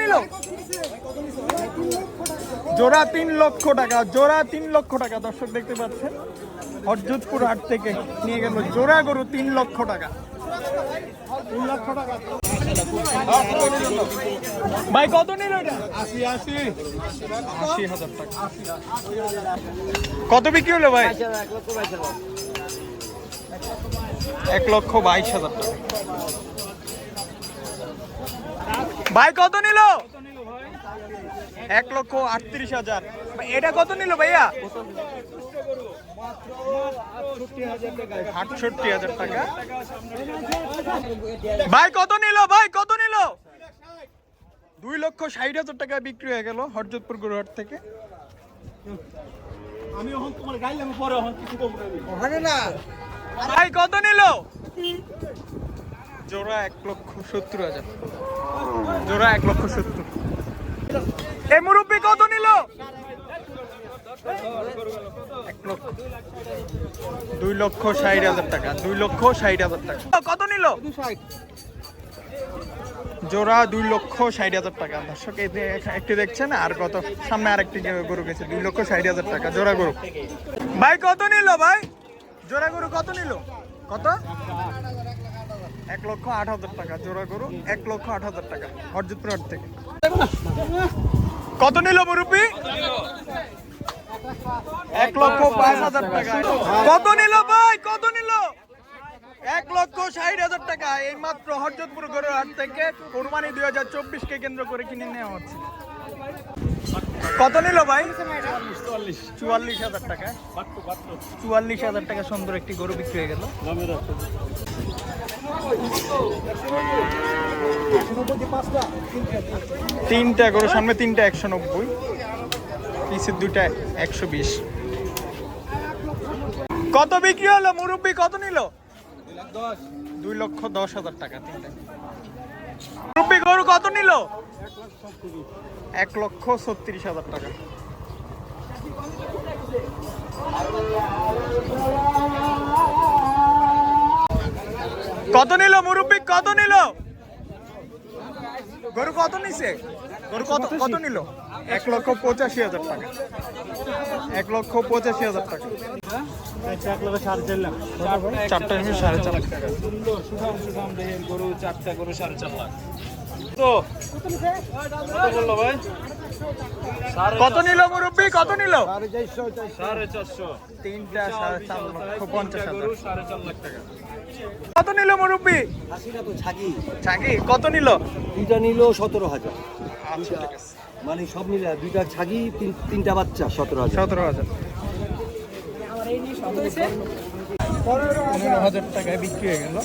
নিল? জোড়া 3 লক্ষ টাকা, জোড়া 3 লক্ষ টাকা। দর্শক দেখতে পাচ্ছেন হরজতপুর হাট থেকে নিয়ে গেল জোড়া গরু 3 লক্ষ টাকা। 3 লক্ষ টাকা ভাই কত নিল এটা? 80,000 টাকা। কত বিক্রি হলো ভাই? 1,22,000 টাকা। ভাই কত নিল? 1,38,000। এটা কত নিল ভাইয়া? 68,000 টাকা। ভাই কত নিল? ভাই কত নিল? 2,60,000 টাকা বিক্রি হয়ে গেল হরজতপুর গরুহাট থেকে। ভাই কত নিল? জোড়া 1,70,000। জোড়া 1,70,000। এই মুরব্বি কত নিল? 2,60,000 টাকা। 2,60,000 টাকা। কত নিল? জোড়া 2,60,000 টাকা। দর্শক একটি দেখছেন আর কত সামনে আরেকটি গরু গেছে 2,60,000 টাকা জোড়া গরু। ভাই কত নিল? ভাই জোড়া গরু কত নিল? কত? 1,08,000 টাকা জোড়া গরু। 1,08,000 টাকা হরজতপুর হাট থেকে। কত নিল মুরব্বি? 1,05,000 টাকা। কত নিল ভাই? কত নিল? 1,60,000 টাকা। এই মাত্র হরজতপুর গরুহাট থেকে কুরবানি 2024 কে কেন্দ্র করে কিনে নেওয়া হচ্ছে। কত নিল ভাই? 44,000 টাকা। 44,000 টাকা সুন্দর একটি গরু বিক্রি হয়ে গেল। তিনটা গরু সামনে, তিনটা 190, পিছের দুইটা 120। কত বিক্রি হলো মুরব্বি? কত নিল? 2,10,000 টাকা তিনটা। মুরব্বি গরু কত নিল? 1,36,000 টাকা। কত নিল মুরব্বি? কত নিল? গরু কত নিছে? গরু কত নিল? 1,85,000 টাকা। 1,85,000 টাকা। চারটা নিয়ে 4.5 লাখ টাকা। গরু চারটা গরু 4.5 লাখ। তো কত বললো ভাই? কত নিল মুরব্বি? কত নিল? 450। তিনটা 4,50,000 গরু 4.5 লাখ টাকা। কত নিল মুরব্বি? ছাগি কত নিল? দুইটা নিল 17,000। আচ্ছা ঠিক আছে। মানে সব মিলে দুইটা ছাগি, তিনটা বাচ্চা 17,000। 17,000। 15,000 টাকায় বিক্রি হয়ে গেল।